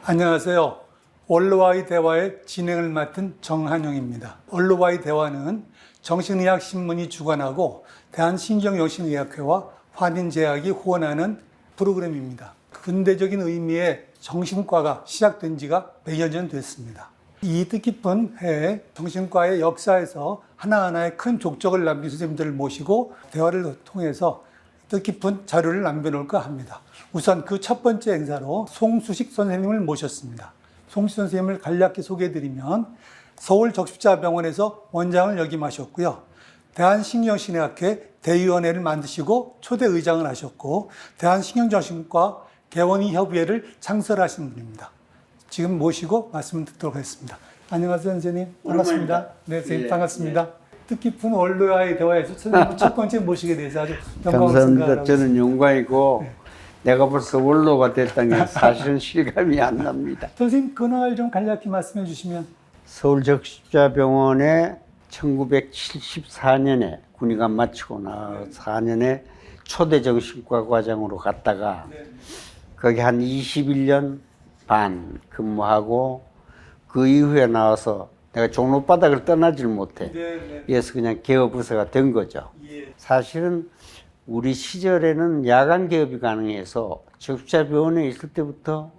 안녕하세요. 원로와의 대화의 진행을 맡은 정한영입니다. 원로와의 대화는 정신의학 신문이 주관하고 대한신경정신의학회와 환인제약이 후원하는 프로그램입니다. 근대적인 의미의 정신과가 시작된 지가 100여 년 됐습니다. 이 뜻깊은 해에 정신과의 역사에서 하나하나의 큰 족적을 남긴 선생님들을 모시고 대화를 통해서 뜻깊은 자료를 남겨놓을까 합니다. 우선 그 첫 번째 행사로 송수식 선생님을 모셨습니다. 송수식 선생님을 간략히 소개해드리면 서울적십자병원에서 원장을 역임하셨고요. 대한신경정신의학회 대위원회를 만드시고 초대 의장을 하셨고 대한신경정신과 개원의협의회를 창설하신 분입니다. 지금 모시고 말씀을 듣도록 하겠습니다. 안녕하세요, 선생님. 반갑습니다. 네, 선생님 반갑습니다. 뜻깊은 원로와의 대화에서 선생님 첫 번째 모시게 돼서 아주 영광을 감사합니다. 생각하고 저는 있습니다. 영광이고 내가 벌써 원로가 됐다는 게 사실은 실감이 안 납니다. 선생님 근황을 좀 간략히 말씀해 주시면. 서울적십자병원에 1974년에 군의관 마치고 나 4년에 초대 정신과 과장으로 갔다가 거기 한 21년 반 근무하고 그 이후에 나와서 내가 종로바닥을 떠나질 못해. 그래서 그냥 개업부서가 된 거죠. 사실은 우리 시절에는 야간 개업이 가능해서 적십자병원에 있을 때부터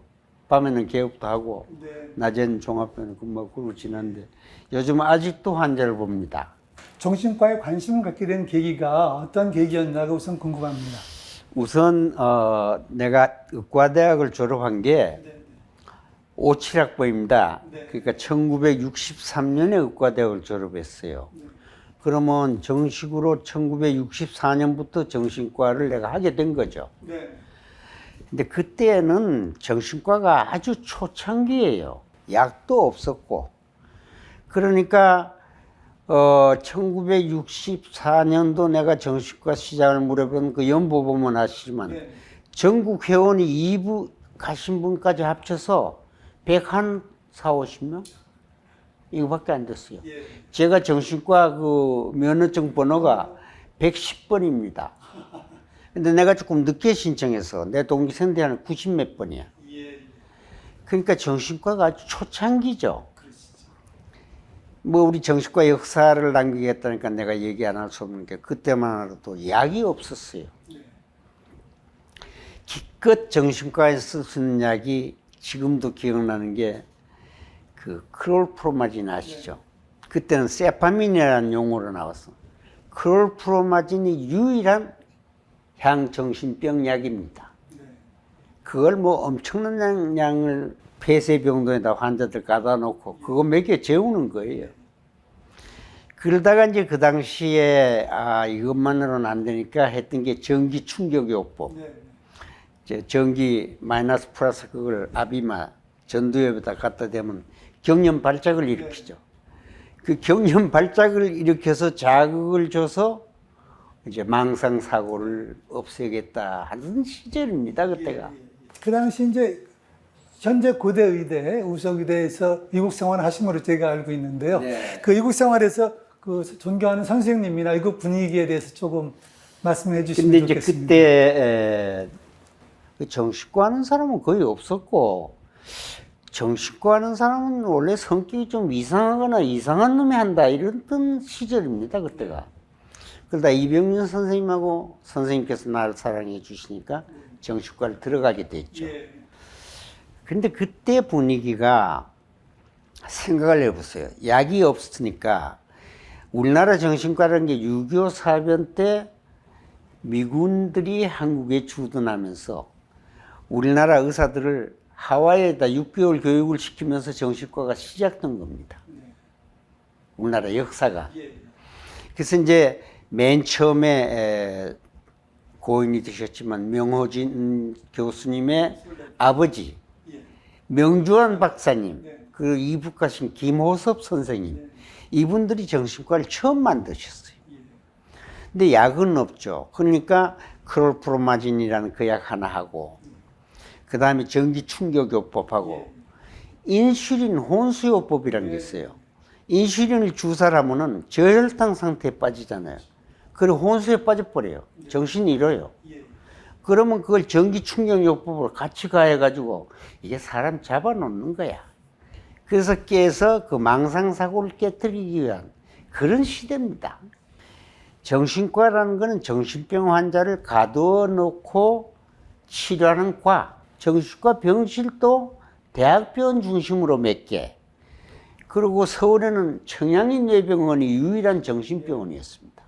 밤에는 개업도 하고 낮에는 종합병원에 근무하고 그러고 지났는데 요즘 아직도 환자를 봅니다. 정신과에 관심을 갖게 된 계기가 어떤 계기였나가 우선 궁금합니다. 우선 내가 의과대학을 졸업한 게 57학번입니다. 그러니까 1963년에 의과대학을 졸업했어요. 그러면 정식으로 1964년부터 정신과를 내가 하게 된 거죠. 근데 그때는 정신과가 아주 초창기예요. 약도 없었고. 그러니까 1964년도 내가 정신과 시작을 물어본 그 연보 보면 아시지만 전국 회원이 2부 가신 분까지 합쳐서 140, 50명? 이거밖에 안 됐어요. 제가 정신과 그 면허증 번호가 110번입니다. 근데 내가 조금 늦게 신청해서 내 동기 선대하는 90 몇 번이야. 그러니까 정신과가 아주 초창기죠. 뭐 우리 정신과 역사를 남기겠다니까 내가 얘기 안 할 수 없는 게 그때만 해도 약이 없었어요. 기껏 정신과에서 쓸 수 있는 약이 지금도 기억나는 게 그 크롤프로마진 아시죠? 그때는 세파민이라는 용어로 나왔어. 크롤프로마진이 유일한 향정신병 약입니다. 그걸 뭐 엄청난 양을 폐쇄병동에다 환자들 가다 놓고 그거 먹여 재우는 거예요. 그러다가 이제 그 당시에 이것만으로는 안 되니까 했던 게 전기 충격요법. 전기 마이너스 플러스 그걸 아비마 전두엽에다 갖다 대면 경련 발작을 일으키죠. 그 경련 발작을 일으켜서 자극을 줘서 이제 망상 사고를 없애겠다 하는 시절입니다, 그때가. 그 당시 이제 현재 고대 의대, 우석의대에서 미국 생활을 하신 걸로 제가 알고 있는데요. 그 미국 생활에서 그 존경하는 선생님이나 이국 분위기에 대해서 조금 말씀해 주시면 근데 좋겠습니다. 이제 그때 정신과 하는 사람은 거의 없었고 정신과 하는 사람은 원래 성격이 좀 이상하거나 이상한 놈이 한다 이랬던 시절입니다, 그때가. 그러다 이병윤 선생님하고 선생님께서 나를 사랑해 주시니까 정신과를 들어가게 됐죠. 근데 그때 분위기가 생각을 해보세요. 약이 없으니까 우리나라 정신과라는 게 6.25 사변 때 미군들이 한국에 주둔하면서 우리나라 의사들을 하와이에다 6개월 교육을 시키면서 정신과가 시작된 겁니다. 우리나라 역사가. 그래서 이제 맨 처음에 고인이 되셨지만 명호진 교수님의 아버지 명주환 박사님, 그 이북가신 김호섭 선생님, 이분들이 정신과를 처음 만드셨어요. 근데 약은 없죠. 그러니까 크롤프로마진이라는 그 약 하나 하고 그 다음에 전기 충격요법하고 인슐린 혼수요법이라는 게 있어요. 인슐린을 주사를 하면은 저혈당 상태에 빠지잖아요. 그리고 혼수에 빠져버려요. 정신이 잃어요. 그러면 그걸 전기 충격요법으로 같이 가해가지고 이게 사람 잡아놓는 거야. 그래서 깨서 그 망상사고를 깨뜨리기 위한 그런 시대입니다. 정신과라는 것은 정신병 환자를 가두어 놓고 치료하는 과, 정신과 병실도 대학병원 중심으로 몇 개, 그리고 서울에는 청양인외병원이 유일한 정신병원이었습니다.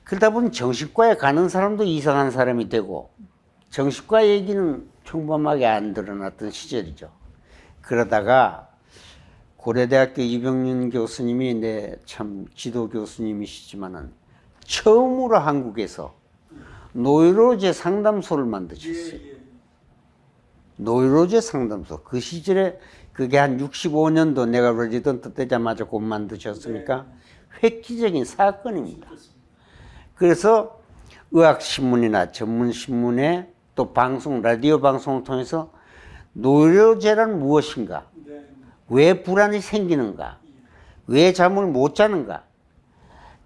그러다 보니 정신과에 가는 사람도 이상한 사람이 되고 정신과 얘기는 평범하게 안 드러났던 시절이죠. 그러다가 고려대학교 이병윤 교수님이 내 참 지도 교수님이시지만은 처음으로 한국에서 노이로제 상담소를 만드셨어요. 노이로제 상담소. 그 시절에 그게 한 65년도 내가 레지던트 되자마자 곧 만드셨으니까 획기적인 사건입니다. 그래서 의학신문이나 전문신문에 또 방송, 라디오 방송을 통해서 노이로제란 무엇인가? 왜 불안이 생기는가? 왜 잠을 못 자는가?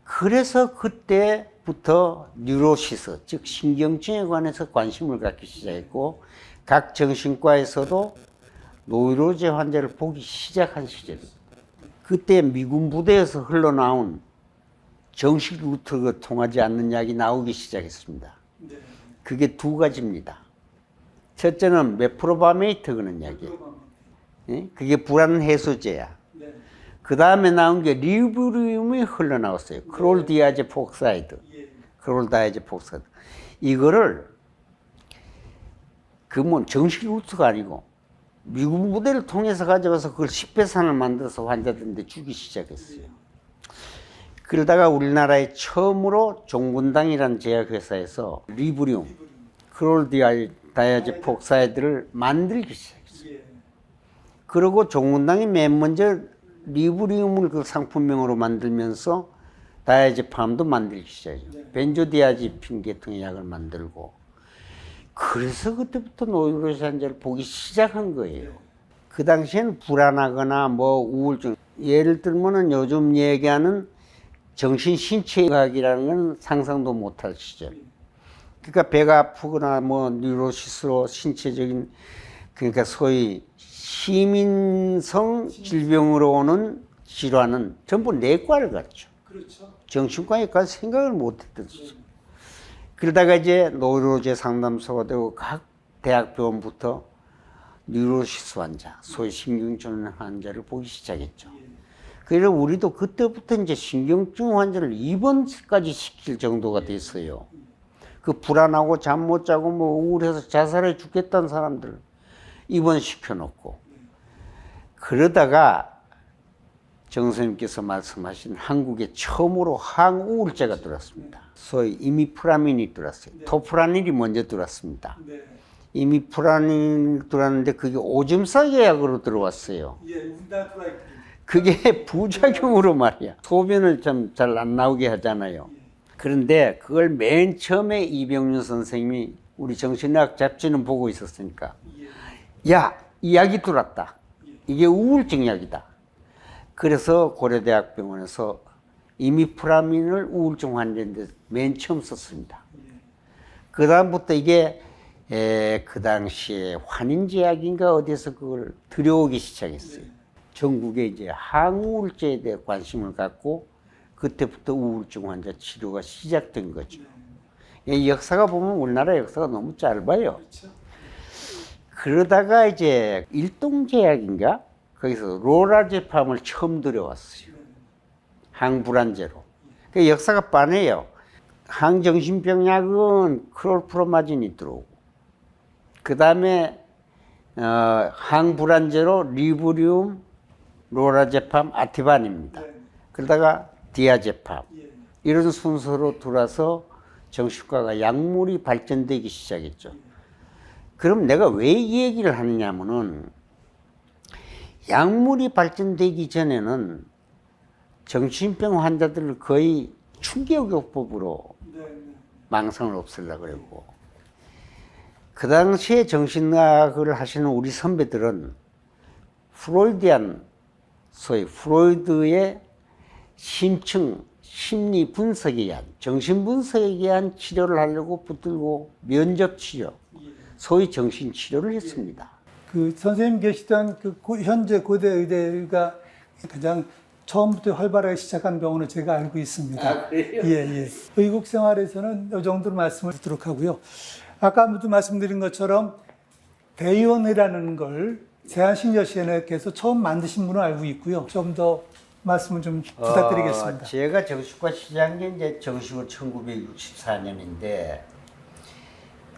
그래서 그때부터 뉴로시스, 즉 신경증에 관해서 관심을 갖기 시작했고 각 정신과에서도 노이로제 환자를 보기 시작한 시절입니다. 그때 미군 부대에서 흘러나온 정식 루트가 통하지 않는 약이 나오기 시작했습니다. 그게 두 가지입니다. 첫째는 메프로바메이트 그런 약이에요. 그게 불안 해소제야. 그 다음에 나온 게 리브리움이 흘러나왔어요. 크롤디아제 폭사이드. 크롤다이제 폭사이드. 이거를 그 뭐 정식 루트가 아니고 미군 부대를 통해서 가져와서 그걸 식배산을 만들어서 환자들한테 주기 시작했어요. 그러다가 우리나라에 처음으로 종군당이라는 제약회사에서 리브리움, 크롤디아제 폭사이드를 만들기 시작했어요. 그리고 종군당이 맨 먼저 리브리움을 그 상품명으로 만들면서 다이아제팜도 만들기 시작했어요. 벤조디아제핀 계통의 약을 만들고. 그래서 그때부터 노이로제 환자를 보기 시작한 거예요. 그 당시에는 불안하거나 뭐 우울증, 예를 들면은 요즘 얘기하는 정신신체의학이라는 건 상상도 못할 시절. 그러니까 배가 아프거나 뭐 뉴로시스로 신체적인, 그러니까 소위 시민성 질병으로 오는 질환은 전부 내과를 갔죠. 정신과에 갈 생각을 못 했던 시절. 그러다가 이제 노이로제 상담소가 되고 각 대학병원부터 뉴로시스 환자, 소위 신경증 환자를 보기 시작했죠. 그래서 우리도 그때부터 이제 신경증 환자를 입원까지 시킬 정도가 됐어요. 그 불안하고 잠 못 자고 뭐 우울해서 자살해 죽겠다는 사람들 입원시켜 놓고. 그러다가 정 선생님께서 말씀하신 한국에 처음으로 항우울제가 들어왔습니다. 소위 이미프라민이 들어왔어요. 토프라닐이 먼저 들어왔습니다. 이미프라닐 들어왔는데 그게 오줌 싸개 약으로 들어왔어요. 그게 부작용으로 말이야. 소변을 좀 잘 안 나오게 하잖아요. 그런데 그걸 맨 처음에 이병윤 선생님이 우리 정신의학 잡지는 보고 있었으니까 야, 이 약이 들어왔다. 이게 우울증 약이다. 그래서 고려대학병원에서 이미프라민을 우울증 환자인데 맨 처음 썼습니다. 그 다음부터 이게 그 당시에 환인제약인가 어디서 그걸 들여오기 시작했어요. 전국에 이제 항우울제에 대해 관심을 갖고 그때부터 우울증 환자 치료가 시작된 거죠. 이 역사가 보면 우리나라 역사가 너무 짧아요. 그러다가 이제 일동제약인가 거기서 로라제팜을 처음 들여왔어요. 항불안제로. 그 역사가 빠네요. 항정신병 약은 크롤프로마진이 들어오고, 그 다음에 항불안제로 리브리움, 로라제팜, 아티반입니다. 그러다가 디아제팜. 이런 순서로 들어와서 정신과가 약물이 발전되기 시작했죠. 그럼 내가 왜 이 얘기를 하느냐면은 약물이 발전되기 전에는 정신병 환자들을 거의 충격요법으로 망상을 없애려고 그랬고, 그 당시에 정신의학을 하시는 우리 선배들은 프로이디안, 소위 프로이드의 심층, 심리 분석에 의한, 정신 분석에 의한 치료를 하려고 붙들고 면접 치료, 소위 정신 치료를 했습니다. 그 선생님 계시던 현재 고대 의대가 가장 처음부터 활발하게 시작한 병원으로 제가 알고 있습니다. 아, 그래요? 예. 의국 생활에서는 이 정도로 말씀을 드리도록 하고요. 아까부터 말씀드린 것처럼 대의원회라는 걸 세한신여시연회께서 처음 만드신 분을 알고 있고요. 좀 더 말씀을 좀 부탁드리겠습니다. 제가 정신과 시작한 게 이제 정식으로 1964년인데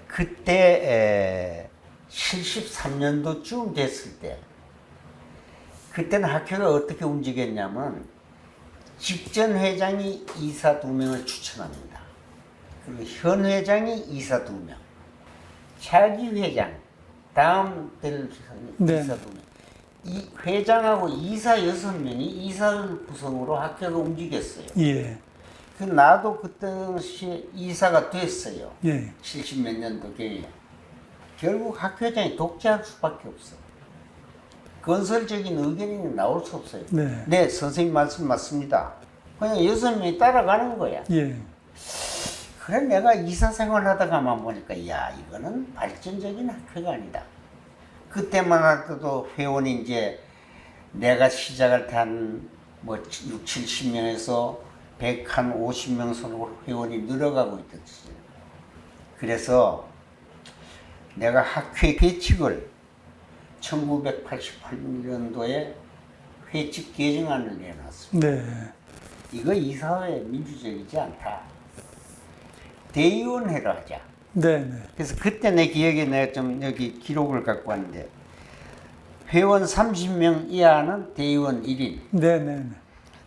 그때 73년도쯤 됐을 때 그때는 학회가 어떻게 움직였냐면 직전 회장이 이사 2명을 추천합니다. 그리고 현 회장이 이사 2명, 차기 회장, 다음 될 네. 이사 2명. 이 회장하고 이사 6명이 이사를 구성으로 학회가 움직였어요. 예. 그 나도 그때 당시에 이사가 됐어요. 예. 70몇 년도경에. 결국 학회장이 독재할 수밖에 없어. 건설적인 의견이 나올 수 없어요. 네. 선생님 말씀 맞습니다. 그냥 6명이 따라가는 거야. 예. 그래 내가 이사 생활 하다가만 보니까 야 이거는 발전적인 학회가 아니다. 그때만 하더라도 회원이 이제 내가 시작할 때 한 뭐 6, 70명에서 150명 선으로 회원이 늘어가고 있었어요. 그래서 내가 학회 계칙을 1988년도에 회칙 개정안을 내놨습니다. 네. 이거 이사회 민주적이지 않다. 대의원회로 하자. 네. 그래서 그때 내 기억에 내가 좀 여기 기록을 갖고 왔는데 회원 30명 이하는 대의원 1인, 네.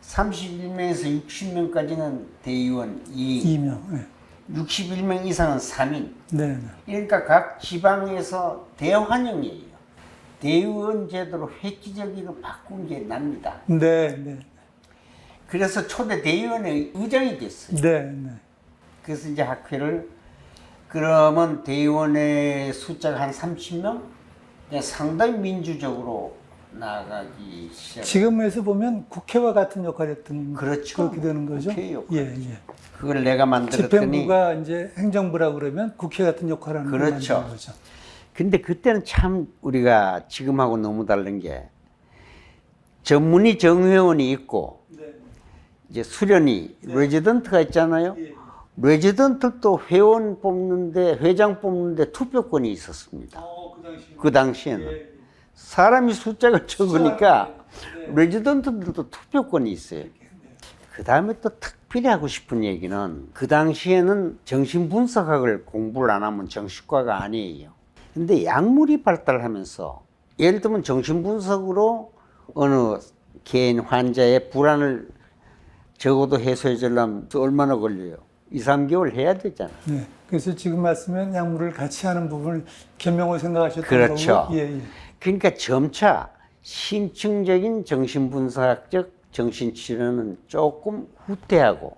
31명에서 60명까지는 대의원 2인, 2명. 네. 61명 이상은 3인. 네. 그러니까 각 지방에서 대환영이에요. 대의원 제도로 획기적으로 바꾼 게 납니다. 네. 그래서 초대 대의원의 의장이 됐어요. 네. 그래서 이제 학회를 그러면 대의원의 숫자가 한 30명? 상당히 민주적으로 나아가기 시작. 지금에서 보면 국회와 같은 역할을 했던 그렇죠. 그렇게 되는 거죠. 국회 역할. 예. 그걸 내가 만들었더니 집행부가 이제 행정부라 그러면 국회 같은 역할을 하는 그렇죠. 걸 만드는 거죠. 근데 그때는 참 우리가 지금하고 너무 다른 게 전문의 정회원이 있고 이제 수련이 레지던트가 있잖아요. 레지던트도 회원 뽑는데 회장 뽑는데 투표권이 있었습니다. 그 당시에는 사람이 숫자가 적으니까 레지던트들도 투표권이 있어요. 그 다음에 또 특별히 하고 싶은 얘기는 그 당시에는 정신분석학을 공부를 안 하면 정신과가 아니에요. 근데 약물이 발달하면서 예를 들면 정신분석으로 어느 개인 환자의 불안을 적어도 해소해 주려면 얼마나 걸려요? 2, 3개월 해야 되잖아. 네. 그래서 지금 말씀은 약물을 같이 하는 부분을 변명을 생각하셨던 그렇죠. 거고. 예. 그러니까 점차 심층적인 정신분석학적 정신치료는 조금 후퇴하고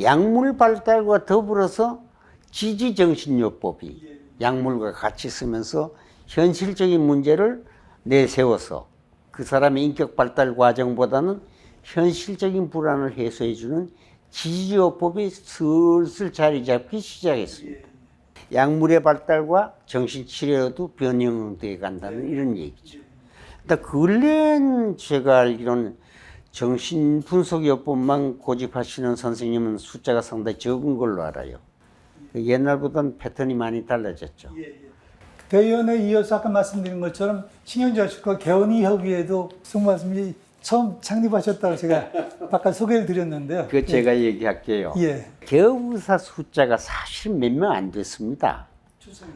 약물 발달과 더불어서 지지정신요법이 약물과 같이 쓰면서 현실적인 문제를 내세워서 그 사람의 인격 발달 과정보다는 현실적인 불안을 해소해주는 지지요법이 슬슬 자리 잡기 시작했습니다. 약물의 발달과 정신치료도 변형되어 간다는 이런 얘기죠. 근데 근래는 제가 알기로는 정신분석요법만 고집하시는 선생님은 숫자가 상당히 적은 걸로 알아요. 옛날보다는 패턴이 많이 달라졌죠. 대의원에 이어서 아까 말씀드린 것처럼 신경정신과 개원의협의회도 승마스님이 처음 창립하셨다고 제가 아까 소개를 드렸는데요. 그 제가 얘기할게요. 예. 개업의사 숫자가 사실 몇 명 안 됐습니다.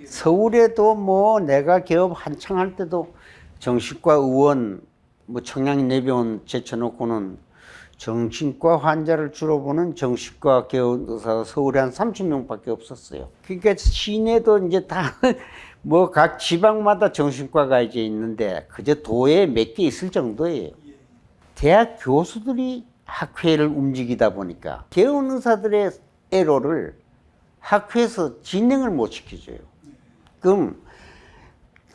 서울에도 뭐 내가 개업 한창 할 때도 정신과 의원 뭐 청량내병원 제쳐놓고는 정신과 환자를 주로 보는 정신과 개업의사가 서울에 한 30명밖에 없었어요. 그러니까 시내도 이제 다 뭐 각 지방마다 정신과가 이제 있는데 그저 도에 몇 개 있을 정도예요. 대학 교수들이 학회를 움직이다 보니까 개원 의사들의 애로를 학회에서 진행을 못 시켜줘요. 그럼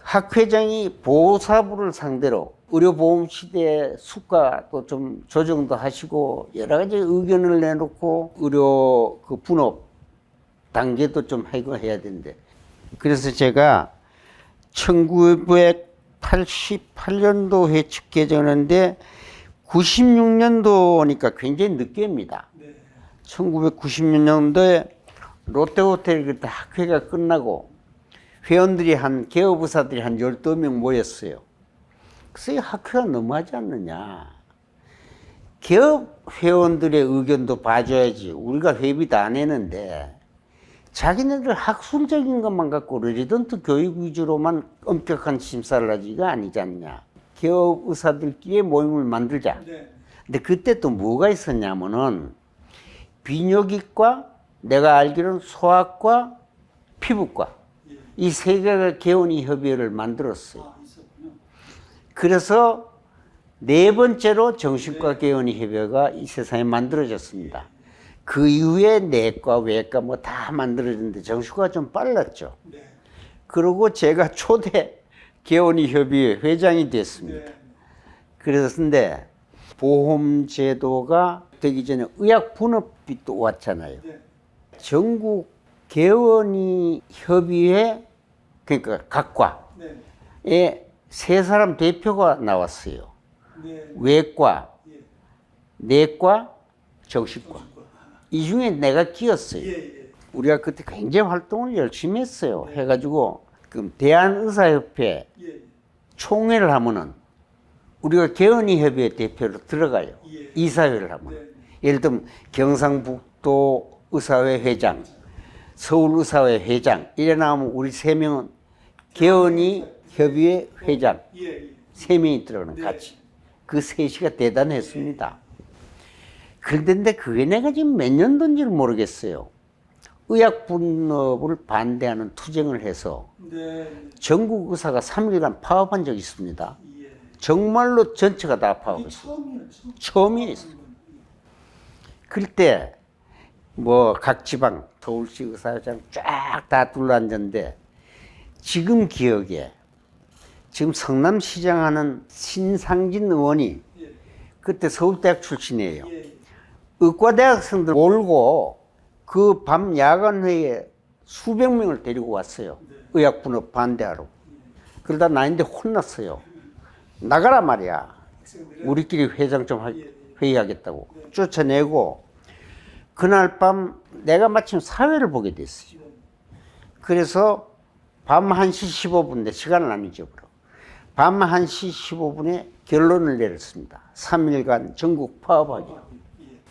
학회장이 보사부를 상대로 의료보험 시대에 수가도 좀 조정도 하시고 여러 가지 의견을 내놓고 의료 그 분업 단계도 좀 하고 해야 되는데 그래서 제가 1988년도 회칙 개정했는데 96년도니까 굉장히 늦게입니다. 1996년도에 롯데호텔 그때 학회가 끝나고 회원들이 개업의사들이 한 12명 모였어요. 그래서 이 학회가 너무하지 않느냐. 개업 회원들의 의견도 봐줘야지. 우리가 회비도 안 내는데 자기네들 학술적인 것만 갖고 레지던트 교육 위주로만 엄격한 심사를 하지가 아니지 않냐. 개업 의사들끼리 모임을 만들자. 근데 그때 또 뭐가 있었냐면은 비뇨기과, 내가 알기로는 소아과, 피부과 이 세 개가 개원이 협의회를 만들었어요. 그래서 네 번째로 정신과 개원이 협의회가 이 세상에 만들어졌습니다. 그 이후에 내과, 외과 뭐 다 만들어졌는데 정신과가 좀 빨랐죠. 그리고 제가 초대 개원이 협의회 회장이 됐습니다. 그랬는데 보험 제도가 되기 전에 의학 분업이 또 왔잖아요. 전국 개원이 협의회 그러니까 각과에 세 사람 대표가 나왔어요. 외과, 내과, 정신과. 이 중에 내가 끼었어요. 우리가 그때 굉장히 활동을 열심히 했어요. 해가지고 그럼 대한의사협회 총회를 하면은 우리가 개원이협의회 대표로 들어가요. 이사회를 하면. 예를 들면 경상북도 의사회 회장, 서울의사회 회장 이래 나오면 우리 세 명은 개원이협의회 회장 세 명이 들어가는 같이. 그 셋이가 대단했습니다. 그런데 그게 내가 지금 몇 년도인지를 모르겠어요. 의학 분업을 반대하는 투쟁을 해서 전국 의사가 3일간 파업한 적이 있습니다. 정말로 전체가 다 파업했어요. 처음이에요. 그럴 때 뭐 각 지방 서울시 의사회장 쫙 다 둘러앉았는데 지금 기억에 지금 성남시장 하는 신상진 의원이 그때 서울대학 출신이에요. 의과대학생들 몰고 그 밤 야간회의에 수백 명을 데리고 왔어요. 의학분업 반대하러. 그러다 나인데 혼났어요. 나가라 말이야. 우리끼리 회장 좀 회의하겠다고. 쫓아내고 그날 밤 내가 마침 사회를 보게 됐어요. 그래서 밤 1시 15분인데 시간을 안 잊어버려. 밤 1시 15분에 결론을 내렸습니다. 3일간 전국 파업하기.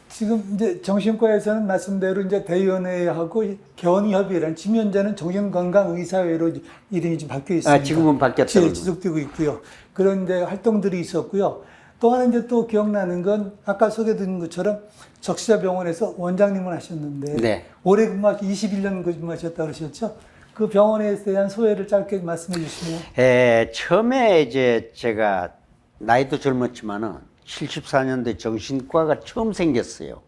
지금 이제 정신과에서는 말씀대로 이제 대의원회하고 개원의협의회라는 지금 현재는 정신건강의사회로 이름이 좀 바뀌어 있습니다. 지금은 바뀌었다고. 지속되고 있고요. 그런 이제 활동들이 있었고요. 또 하나 이제 또 기억나는 건 아까 소개드린 것처럼 적시자병원에서 원장님을 하셨는데 올해 근무하시 21년 근무하셨다고 그러셨죠? 그 병원에 대한 소회를 짧게 말씀해 주시면. 처음에 이제 제가 나이도 젊었지만은 74년도에 정신과가 처음 생겼어요.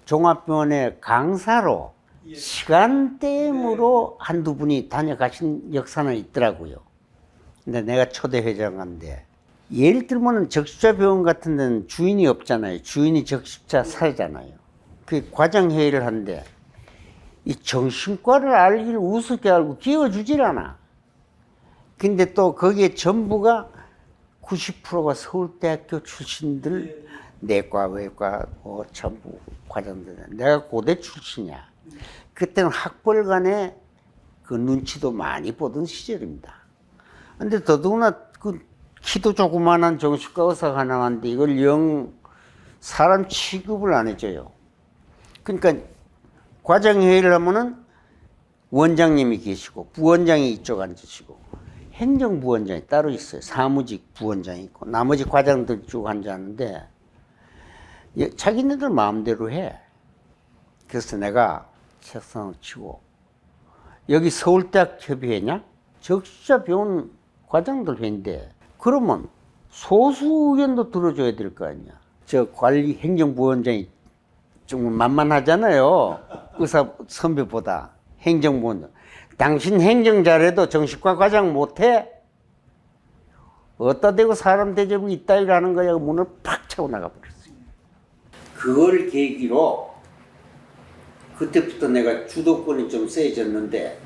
종합병원의 강사로 시간대으로 한두 분이 다녀가신 역사는 있더라고요. 근데 내가 초대 회장인데 예를 들면 적십자병원 같은 데는 주인이 없잖아요. 주인이 적십자 사잖아요. 그 과장회의를 하는데 이 정신과를 알기를 우습게 알고 끼워주질 않아. 근데 또 거기에 전부가 90%가 서울대학교 출신들, 내과, 외과, 뭐 전부 과장들. 내가 고대 출신이야. 그때는 학벌 간에 그 눈치도 많이 보던 시절입니다. 근데 더더구나 그 키도 조그만한 정신과 의사가 나왔는데 이걸 영 사람 취급을 안 해줘요. 그러니까 과장회의를 하면은 원장님이 계시고 부원장이 이쪽 앉으시고 행정부원장이 따로 있어요. 사무직 부원장이 있고 나머지 과장들 쭉 앉았는데 자기네들 마음대로 해. 그래서 내가 책상을 치고 여기 서울대학 협의회냐? 적시자병원 과장들 회인데 그러면 소수 의견도 들어줘야 될 거 아니야. 저 관리 행정부원장이 좀 만만하잖아요. 의사 선배보다 행정부원장. 당신 행정 잘해도 정신과 과장 못해? 어디다 대고 사람 대접이 있다 하는 거야. 문을 팍 차고 나가버렸어요. 그걸 계기로 그때부터 내가 주도권이 좀 세졌는데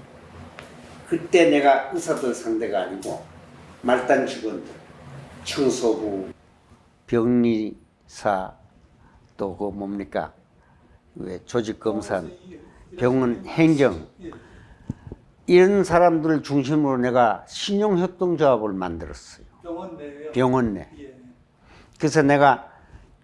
그때 내가 의사들 상대가 아니고 말단 직원들, 청소부, 병리사 또 그 뭡니까? 왜 조직검사, 병원 행정 이런 사람들을 중심으로 내가 신용협동조합을 만들었어요. 병원 내에요? 병원 내. 예. 그래서 내가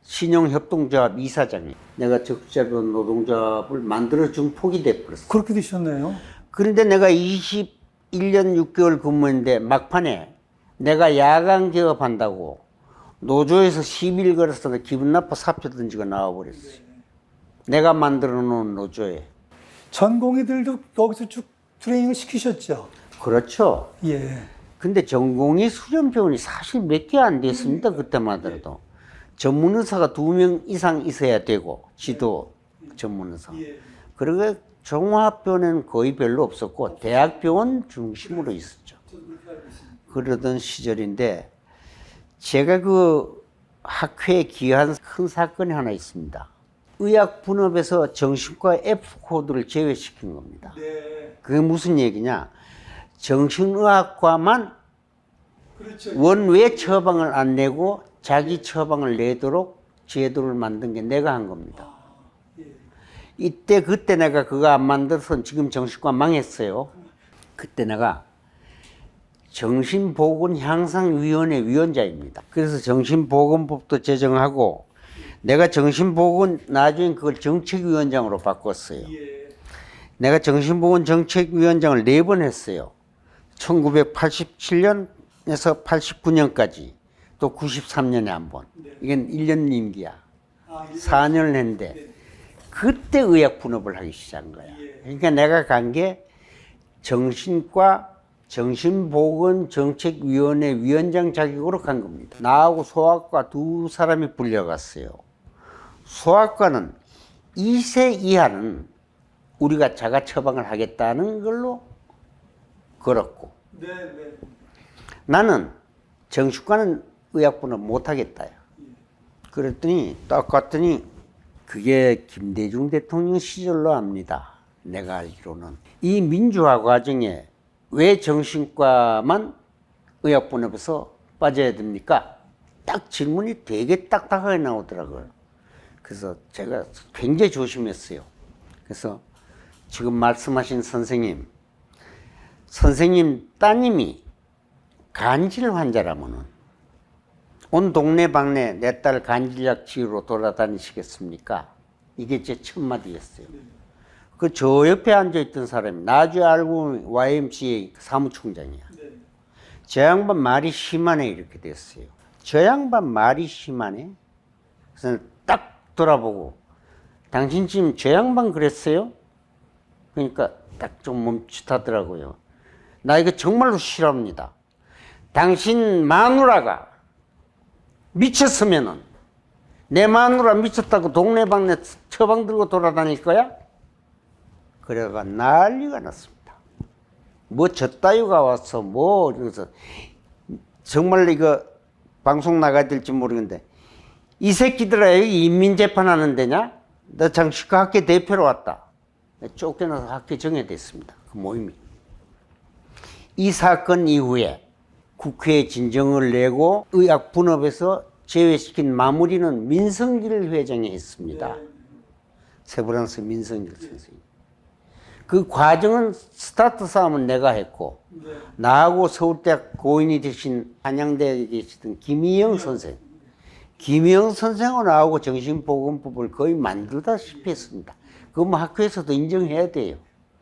신용협동조합 이사장이 내가 적자변 노동조합을 만들어준 폭이 돼버렸어. 그렇게 되셨네요. 그런데 내가 21년 6개월 근무했는데 막판에 내가 야간 개업한다고 노조에서 시비를 걸어서 기분 나빠 사표 던지고 나와버렸어요. 내가 만들어 놓은 노조에. 전공의들도 거기서 쭉 트레이닝을 시키셨죠? 그렇죠. 예. 근데 전공의 수련병원이 사실 몇 개 안 됐습니다. 그때만 하더라도. 전문 의사가 2명 이상 있어야 되고, 지도 전문 의사. 예. 그리고 종합병원은 거의 별로 없었고, 대학병원 중심으로 있었죠. 그러던 시절인데, 제가 그 학회에 기여한 큰 사건이 하나 있습니다. 의학 분업에서 정신과 F코드를 제외시킨 겁니다. 네. 그게 무슨 얘기냐? 정신의학과만 그렇죠. 원외 처방을 안 내고 자기 처방을 내도록 제도를 만든 게 내가 한 겁니다. 예. 그때 내가 그거 안 만들어서 지금 정신과 망했어요. 그때 내가 정신보건향상위원회 위원장입니다. 그래서 정신보건법도 제정하고 내가 정신보건 나중에 그걸 정책위원장으로 바꿨어요. 예. 내가 정신보건정책위원장을 4번 했어요. 1987년에서 89년까지 또 93년에 한 번. 이건 1년 임기야. 4년을 했는데 그때 의학 분업을 하기 시작한 거야. 그러니까 내가 간 게 정신과 정신보건정책위원회 위원장 자격으로 간 겁니다. 나하고 소아과 2사람이 불려갔어요. 소아과는 2세 이하는 우리가 자가 처방을 하겠다는 걸로 걸었고, 네, 네. 나는 정신과는 의학분업 못 하겠다요. 그랬더니 딱 갔더니 그게 김대중 대통령 시절로 합니다. 내가 알기로는. 이 민주화 과정에 왜 정신과만 의학분업에서 빠져야 됩니까? 딱 질문이 되게 딱딱하게 나오더라고요. 그래서 제가 굉장히 조심했어요. 그래서 지금 말씀하신 선생님 따님이 간질 환자라면은 온 동네방네 내 딸 간질약 치유로 돌아다니시겠습니까? 이게 제 첫 마디였어요. 그 저 옆에 앉아있던 사람이 나중에 알고 YMCA 사무총장이야. 저 양반 말이 심하네 이렇게 됐어요. 저 양반 말이 심하네? 그래서 딱 돌아보고 당신 지금 저 양반 그랬어요? 그러니까 딱 좀 멈칫하더라고요. 나 이거 정말로 싫어합니다. 당신 마누라가 미쳤으면은 내 마누라 미쳤다고 동네방네 처방 들고 돌아다닐 거야? 그래가 난리가 났습니다. 뭐 저따위가 와서 뭐 이러면서 정말 이거 방송 나가야 될지 모르겠는데 이 새끼들아 여기 인민재판하는 데냐? 나 정신과 학회 대표로 왔다. 쫓겨나서 학회 정회됐습니다. 그 모임이. 이 사건 이후에 국회에 진정을 내고 의학 분업에서 제외시킨 마무리는 민성길 회장이 했습니다. 세브란스 민성길 선생님. 그 과정은 스타트 싸움은 내가 했고 나하고 서울대학 고인이 되신 한양대에 계시던 김희영 선생. 김희영 선생하고 나하고 정신보건법을 거의 만들다시피 했습니다. 그거 뭐 학교에서도 인정해야 돼요.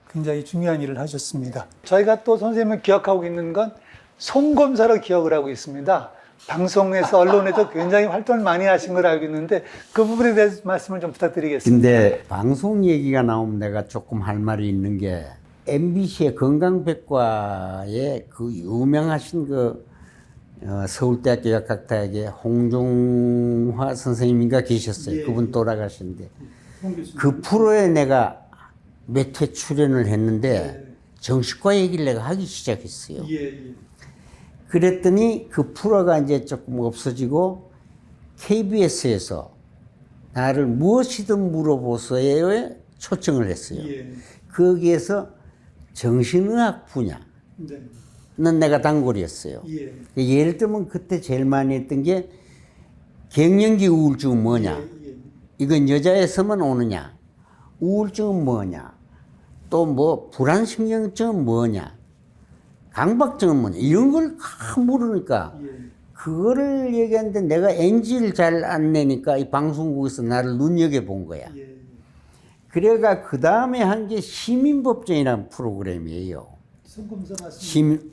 굉장히 중요한 일을 하셨습니다. 저희가 또 선생님을 기억하고 있는 건 송검사로 기억을 하고 있습니다. 방송에서 언론에서 굉장히 활동을 많이 하신 걸 알고 있는데 그 부분에 대해서 말씀을 좀 부탁드리겠습니다. 근데 방송 얘기가 나오면 내가 조금 할 말이 있는 게 MBC의 건강백과에 그 유명하신 그 서울대학교 약학대학의 홍종화 선생님인가 계셨어요. 그분 돌아가셨는데 그 프로에 내가 몇 회 출연을 했는데 정신과 얘기를 내가 하기 시작했어요. 그랬더니 그 프로가 이제 조금 없어지고 KBS에서 나를 무엇이든 물어보세요에 초청을 했어요. 예. 거기에서 정신의학 분야는 네. 내가 단골이었어요. 예. 예를 들면 그때 제일 많이 했던 게 갱년기 우울증은 뭐냐? 예. 이건 여자에서만 오느냐? 우울증은 뭐냐? 또 뭐 불안신경증은 뭐냐? 강박증은 뭐냐? 이런 걸 다 모르니까 예. 그거를 얘기하는데 내가 NG를 잘 안 내니까 이 방송국에서 나를 눈여겨본 거야. 예. 그래가 그 다음에 한 게 시민법정이라는 프로그램이에요. 성검사 맞습니다.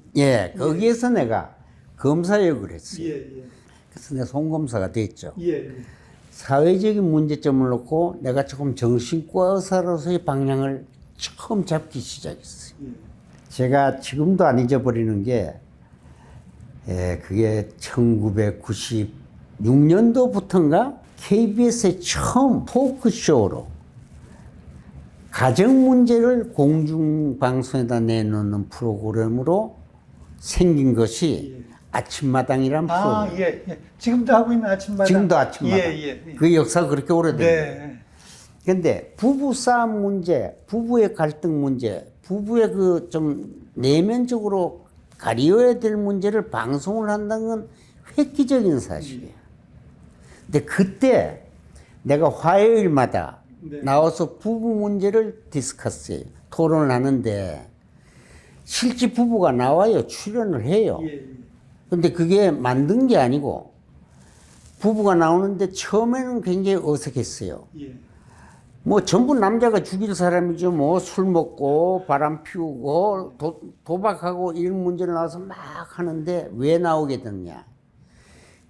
거기에서 내가 검사 역을 했어요. 예. 예. 그래서 내가 송검사가 됐죠. 예. 사회적인 문제점을 놓고 내가 조금 정신과 의사로서의 방향을 처음 잡기 시작했어요. 예. 제가 지금도 안 잊어버리는 게, 그게 1996년도부터인가? KBS에 처음 토크쇼로 가정 문제를 공중방송에다 내놓는 프로그램으로 생긴 것이 아침마당이란 아, 프로그램. 예. 예. 지금도 하고 있는 아침마당. 지금도 아침마당. 예. 예. 그 역사가 그렇게 오래된 거예요. 네. 근데 부부 싸움 문제, 부부의 갈등 문제, 부부의 그 좀 내면적으로 가려야 될 문제를 방송을 한다는 건 획기적인 사실이에요. 근데 그때 내가 화요일마다 네. 나와서 부부 문제를 디스커스해요. 토론을 하는데 실제 부부가 나와요. 출연을 해요. 예. 근데 그게 만든 게 아니고 부부가 나오는데 처음에는 굉장히 어색했어요. 예. 뭐 전부 남자가 죽일 사람이죠. 뭐 술 먹고 바람 피우고 도박하고 이런 문제를 나와서 막 하는데 왜 나오게 됐냐.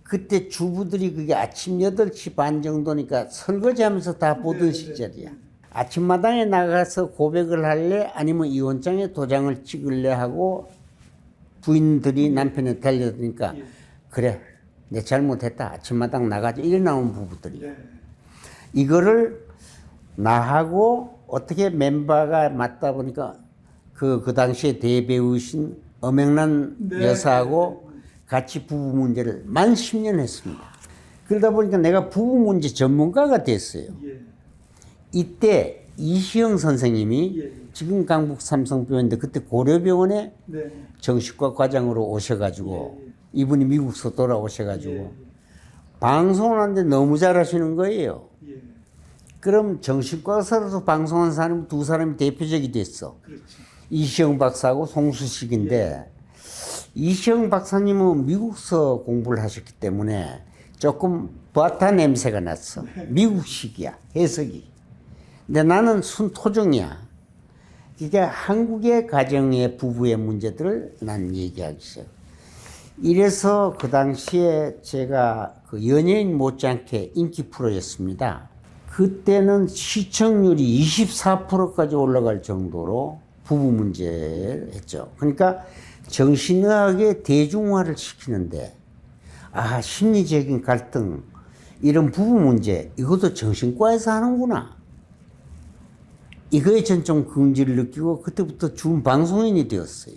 그때 주부들이 그게 아침 8시 반 정도니까 설거지하면서 다 보던 시절이야. 아침마당에 나가서 고백을 할래? 아니면 이혼장에 도장을 찍을래? 하고 부인들이 남편에 달려드니까 그래 내 잘못했다. 아침마당 나가자. 이래 나온 부부들이야. 네. 이거를 나하고 어떻게 멤버가 맞다 보니까 그 당시에 대배우신 엄영란 네. 여사하고 같이 부부 문제를 만 10년 했습니다. 그러다 보니까 내가 부부 문제 전문가가 됐어요. 예. 이때 이시영 선생님이 예. 지금 강북 삼성병원인데 그때 고려병원에 네. 정신과 과장으로 오셔가지고 예. 이분이 미국에서 돌아오셔가지고 예. 방송을 하는데 너무 잘하시는 거예요. 예. 그럼 정신과 의사로서 방송한 사람 두 사람이 대표적이 됐어. 그렇죠. 이시영 박사하고 송수식인데 이시영 박사님은 미국서 공부를 하셨기 때문에 조금 버타 냄새가 났어. 미국식이야 해석이. 근데 나는 순토종이야. 그러니까 한국의 가정의 부부의 문제들을 난 얘기하기 시작. 이래서 그 당시에 제가 그 연예인 못지않게 인기 프로였습니다. 그때는 시청률이 24%까지 올라갈 정도로 부부 문제를 했죠. 그러니까 정신의학의 대중화를 시키는데 심리적인 갈등 이런 부부 문제 이것도 정신과에서 하는구나. 이거에 전 좀 긍지를 느끼고 그때부터 준 방송인이 되었어요.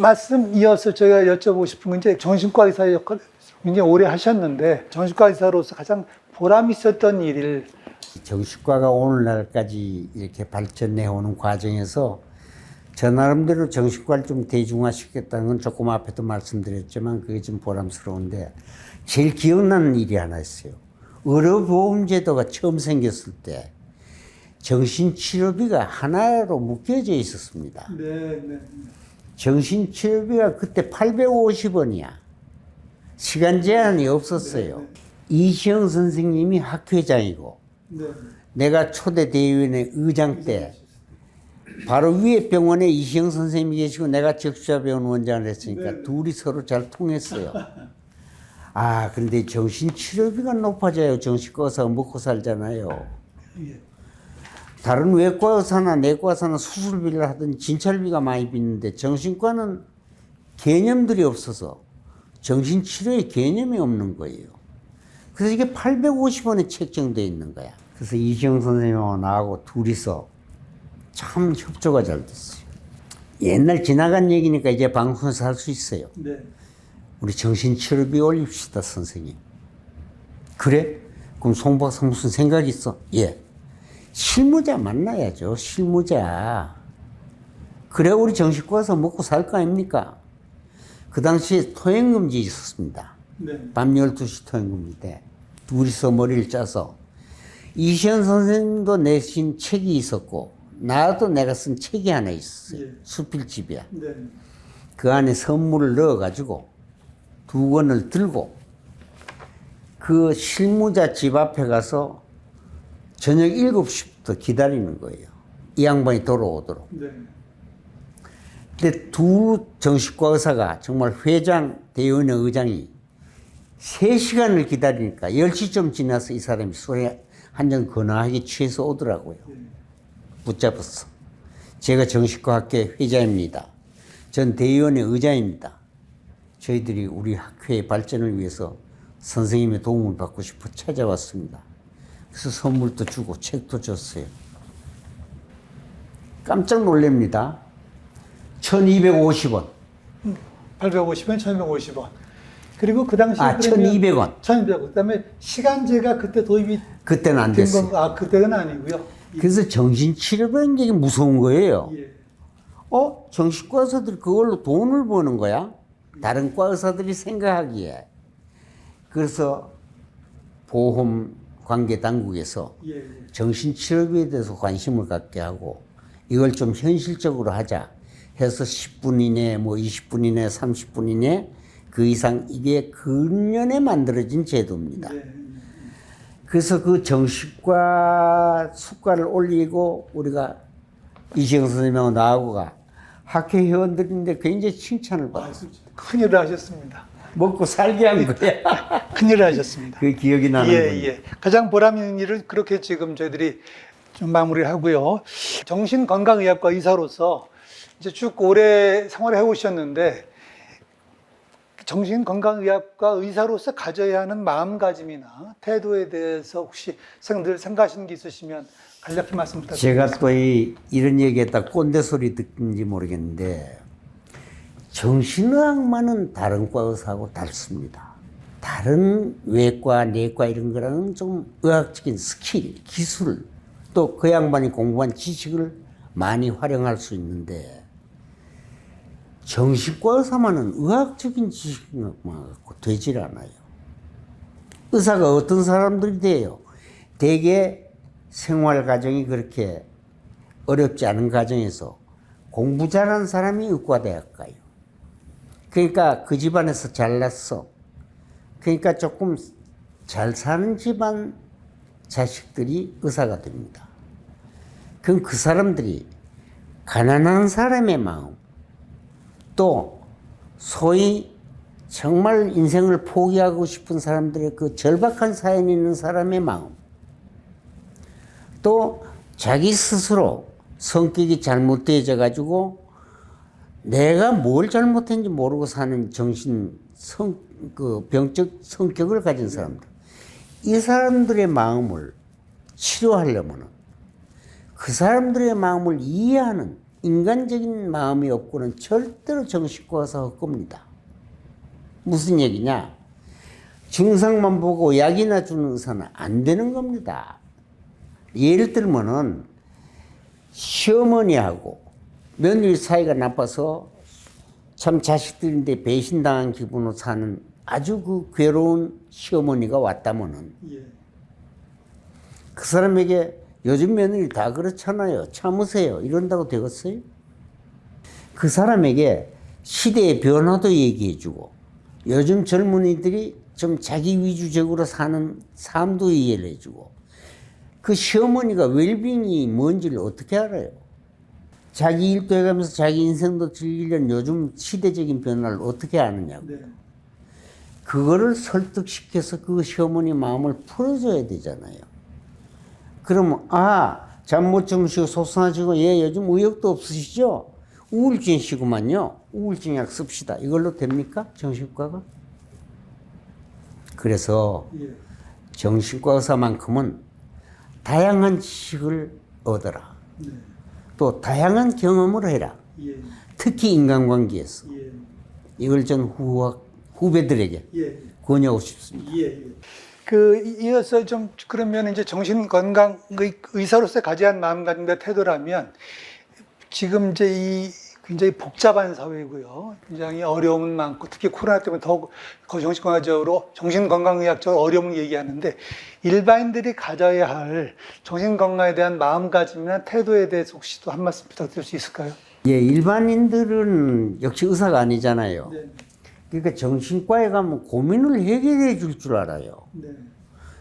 말씀 이어서 제가 여쭤보고 싶은 건 이제 정신과 의사 역할을 굉장히 오래 하셨는데 정신과 의사로서 가장 보람 있었던 일을 정신과가 오늘날까지 이렇게 발전해 오는 과정에서 저 나름대로 정신과를 좀 대중화시켰다는 건 조금 앞에도 말씀드렸지만 그게 좀 보람스러운데 제일 기억나는 일이 하나 있어요. 의료보험제도가 처음 생겼을 때 정신치료비가 하나로 묶여져 있었습니다. 네. 정신치료비가 그때 850원이야. 시간 제한이 없었어요. 이시영 선생님이 학회장이고 네. 내가 초대 대의원의 의장 때 바로 위에 병원에 이시영 선생님이 계시고 내가 적시자병원 원장을 했으니까 둘이 서로 잘 통했어요. 그런데 정신치료비가 높아져요. 정신과 의사가 먹고 살잖아요. 다른 외과 의사나 내과 의사는 수술비를 하든 진찰비가 많이 비는데 정신과는 개념들이 없어서 정신치료의 개념이 없는 거예요. 그래서 이게 850원에 책정되어 있는 거야. 그래서 이시영 선생님하고 나하고 둘이서 참 협조가 잘 됐어요. 옛날 지나간 얘기니까 이제 방송에서 할 수 있어요. 네. 우리 정신치료비 올립시다, 선생님. 그래? 그럼 송 박사 무슨 생각 있어? 예. 실무자 만나야죠, 실무자. 그래, 우리 정신과 가서 먹고 살 거 아닙니까? 그 당시에 토행금지 있었습니다. 네. 밤 12시 토행금지 때. 둘이서 머리를 짜서. 이시연 선생님도 내신 책이 있었고, 나도 내가 쓴 책이 하나 있었어요. 예. 수필집이야. 네. 그 안에 선물을 넣어가지고, 2권을 들고, 그 실무자 집 앞에 가서 저녁 7시부터 기다리는 거예요. 이 양반이 돌아오도록. 네. 근데 두 정신과 의사가 정말 회장, 대의원의 의장이 3시간을 기다리니까 10시쯤 지나서 이 사람이 술에 한 잔 거나하게 취해서 오더라고요. 붙잡았어. 제가 정신과 학회 회장입니다. 전 대의원의 의장입니다. 저희들이 우리 학회의 발전을 위해서 선생님의 도움을 받고 싶어 찾아왔습니다. 그래서 선물도 주고 책도 줬어요. 깜짝 놀랍니다. 1250원. 850원, 1250원. 그리고 그 당시에 1200원. 1200원. 그다음에 시간제가 그때 도입이 그때는 안 된 됐어요. 건가? 아, 그때는 아니고요. 그래서 정신치료라는 게 무서운 거예요. 예. 정신과 의사들이 그걸로 돈을 버는 거야? 다른 과 의사들이 생각하기에. 그래서 보험 관계 당국에서 예. 정신치료비에 대해서 관심을 갖게 하고 이걸 좀 현실적으로 하자 해서 10분 이내, 뭐 20분 이내, 30분 이내 그 이상 이게 근년에 만들어진 제도입니다. 네. 그래서 그 정신과 수가를 올리고 우리가 이시영 선생님하고 나하고가 학회 회원들인데 굉장히 칭찬을 받았어요. 큰일을 하셨습니다. 먹고 살게 한 거야. 큰일을 하셨습니다. 그 기억이 나는 예, 거예요. 예. 가장 보람 있는 일을 그렇게 지금 저희들이 좀 마무리를 하고요. 정신건강의학과 의사로서 이제 쭉 오래 생활을 해오셨는데 정신건강의학과 의사로서 가져야 하는 마음가짐이나 태도에 대해서 혹시 늘 생각하시는 게 있으시면 간략히 말씀 부탁드립니다. 제가 또 이런 얘기했다 꼰대 소리 듣는지 모르겠는데 정신의학만은 다른 과 의사하고 다릅니다. 다른 외과, 내과 이런 거랑은 좀 의학적인 스킬, 기술 또 그 양반이 공부한 지식을 많이 활용할 수 있는데 정신과 의사만은 의학적인 지식만 갖고 되질 않아요. 의사가 어떤 사람들이 돼요? 대개 생활 과정이 그렇게 어렵지 않은 과정에서 공부 잘하는 사람이 의과대학 가요. 그러니까 그 집안에서 잘났어. 그러니까 조금 잘 사는 집안 자식들이 의사가 됩니다. 그럼 그 사람들이 가난한 사람의 마음, 또 소위 정말 인생을 포기하고 싶은 사람들의 그 절박한 사연이 있는 사람의 마음, 또 자기 스스로 성격이 잘못되어져 가지고 내가 뭘 잘못했는지 모르고 사는 병적 성격을 가진 사람들, 이 사람들의 마음을 치료하려면 그 사람들의 마음을 이해하는 인간적인 마음이 없고는 절대로 정신과 가서 헛겁니다. 무슨 얘기냐? 증상만 보고 약이나 주는 의사는 안 되는 겁니다. 예를 들면은 시어머니하고 며느리 사이가 나빠서 참 자식들인데 배신당한 기분으로 사는 아주 그 괴로운 시어머니가 왔다면은 그 사람에게 요즘 며느리 다 그렇잖아요. 참으세요. 이런다고 되겠어요? 그 사람에게 시대의 변화도 얘기해주고 요즘 젊은이들이 좀 자기 위주적으로 사는 삶도 이해를 해주고 그 시어머니가 웰빙이 뭔지를 어떻게 알아요? 자기 일도 해가면서 자기 인생도 즐기려는 요즘 시대적인 변화를 어떻게 아느냐고. 네. 그거를 설득시켜서 그 시어머니 마음을 풀어줘야 되잖아요. 그러면 잠 못 주무시고 소송하시고 요즘 의욕도 없으시죠? 우울증이시구만요. 우울증 약 씁시다. 이걸로 됩니까? 정신과가? 그래서 정신과 의사만큼은 다양한 지식을 얻어라. 또 다양한 경험을 해라. 예. 특히 인간관계에서. 예. 이걸 전 후배들에게 예. 권유하고 싶습니다. 예. 이어서 좀 그러면 이제 정신 건강 의사로서 가져야 할 마음가짐과 태도라면 지금 이제 이 굉장히 복잡한 사회고요. 굉장히 어려움은 많고 특히 코로나 때문에 더욱 정신건강의학적으로 어려움을 얘기하는데 일반인들이 가져야 할 정신건강에 대한 마음가짐이나 태도에 대해서 혹시 또 한 말씀 부탁드릴 수 있을까요? 예, 일반인들은 역시 의사가 아니잖아요. 네. 그러니까 정신과에 가면 고민을 해결해 줄 줄 알아요. 네.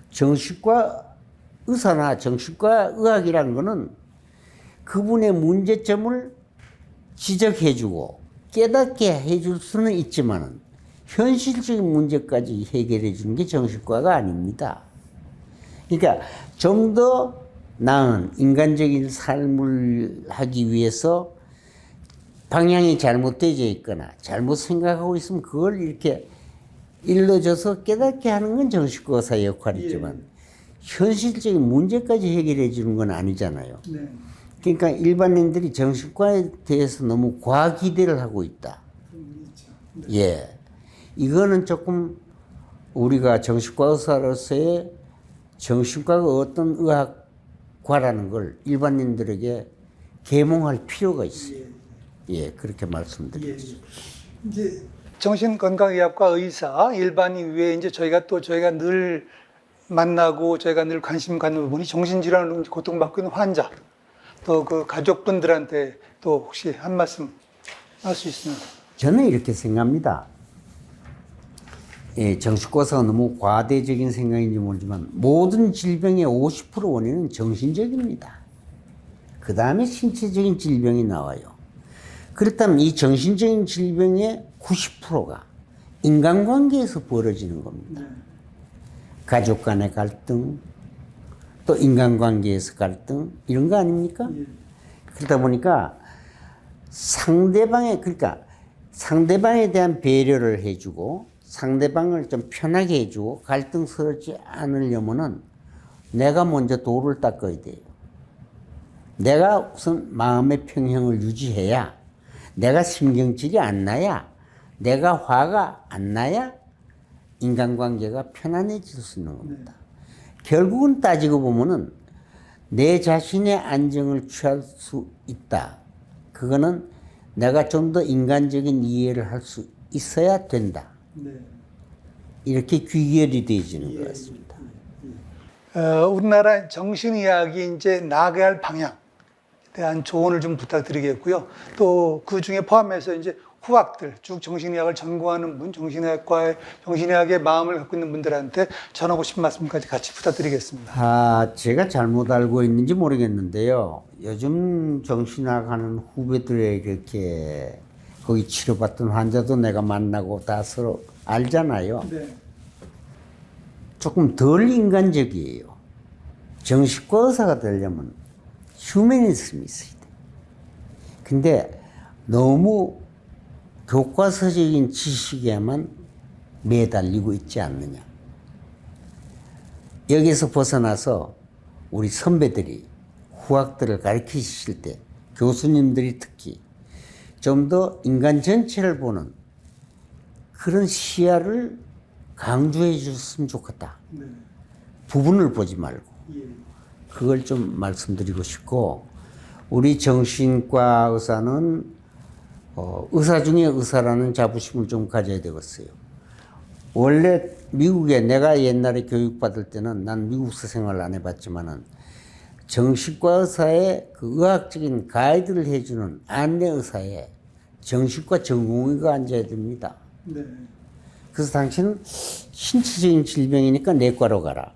정신과 의사나 정신과 의학이라는 거는 그분의 문제점을 지적해주고 깨닫게 해줄 수는 있지만은 현실적인 문제까지 해결해 주는 게 정신과가 아닙니다. 그러니까 좀 더 나은 인간적인 삶을 하기 위해서 방향이 잘못되어 있거나 잘못 생각하고 있으면 그걸 이렇게 일러줘서 깨닫게 하는 건 정신과 의사의 역할이지만 현실적인 문제까지 해결해 주는 건 아니잖아요. 네. 그러니까 일반인들이 정신과에 대해서 너무 과기대를 하고 있다. 예. 이거는 조금 우리가 정신과 의사로서의 정신과가 어떤 의학과라는 걸 일반인들에게 계몽할 필요가 있어요. 예, 그렇게 말씀드리겠습니다. 이제 정신건강의학과 의사, 일반인 외에 이제 저희가 늘 만나고 저희가 늘 관심 갖는 부분이 정신질환으로 고통받고 있는 환자, 또 그 가족분들한테 또 혹시 한 말씀 할 수 있으면. 저는 이렇게 생각합니다. 예, 정신과 의사가 너무 과대적인 생각인지 모르지만 모든 질병의 50% 원인은 정신적입니다. 그 다음에 신체적인 질병이 나와요. 그렇다면 이 정신적인 질병의 90%가 인간관계에서 벌어지는 겁니다. 가족 간의 갈등, 또 인간관계에서 갈등, 이런 거 아닙니까? 그러다 보니까 상대방에 대한 배려를 해주고 상대방을 좀 편하게 해주고 갈등스럽지 않으려면은 내가 먼저 도를 닦아야 돼요. 내가 우선 마음의 평형을 유지해야, 내가 신경질이 안 나야, 내가 화가 안 나야 인간관계가 편안해질 수 있는 겁니다. 결국은 따지고 보면은 내 자신의 안정을 취할 수 있다. 그거는 내가 좀 더 인간적인 이해를 할 수 있어야 된다. 이렇게 귀결이 되어지는 것 같습니다. 우리나라 정신의학이 이제 나아가야 할 방향에 대한 조언을 좀 부탁드리겠고요. 또 그 중에 포함해서 이제 후학들, 쭉 정신의학을 전공하는 분, 정신의학의 마음을 갖고 있는 분들한테 전하고 싶은 말씀까지 같이 부탁드리겠습니다. 제가 잘못 알고 있는지 모르겠는데요. 요즘 정신의학 하는 후배들에 이렇게 거기 치료받던 환자도 내가 만나고 다 서로 알잖아요. 네. 조금 덜 인간적이에요. 정신과 의사가 되려면 휴머니즘이 있어야 돼. 근데 너무 교과서적인 지식에만 매달리고 있지 않느냐. 여기서 벗어나서 우리 선배들이 후학들을 가르치실 때 교수님들이 특히 좀 더 인간 전체를 보는 그런 시야를 강조해 주셨으면 좋겠다. 부분을 보지 말고. 그걸 좀 말씀드리고 싶고, 우리 정신과 의사는 의사 중에 의사라는 자부심을 좀 가져야 되겠어요. 원래 미국에 내가 옛날에 교육받을 때는 난 미국서 생활을 안 해봤지만은 정신과 의사의 그 의학적인 가이드를 해주는 안내 의사에 정신과 전공의가 앉아야 됩니다. 그래서 당신은 신체적인 질병이니까 내과로 가라.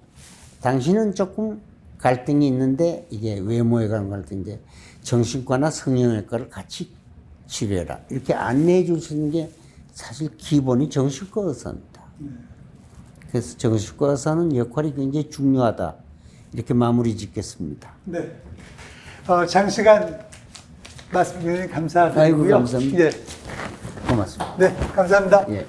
당신은 조금 갈등이 있는데 이게 외모에 관한 갈등인데 정신과나 성형외과를 같이 치료해라. 이렇게 안내해 주시는 게 사실 기본이 정신과 의사입니다. 그래서 정신과 의사는 역할이 굉장히 중요하다. 이렇게 마무리 짓겠습니다. 네. 장시간 말씀 주셔서 감사드리고요. 아이고, 감사합니다. 예. 고맙습니다. 네, 감사합니다. 예.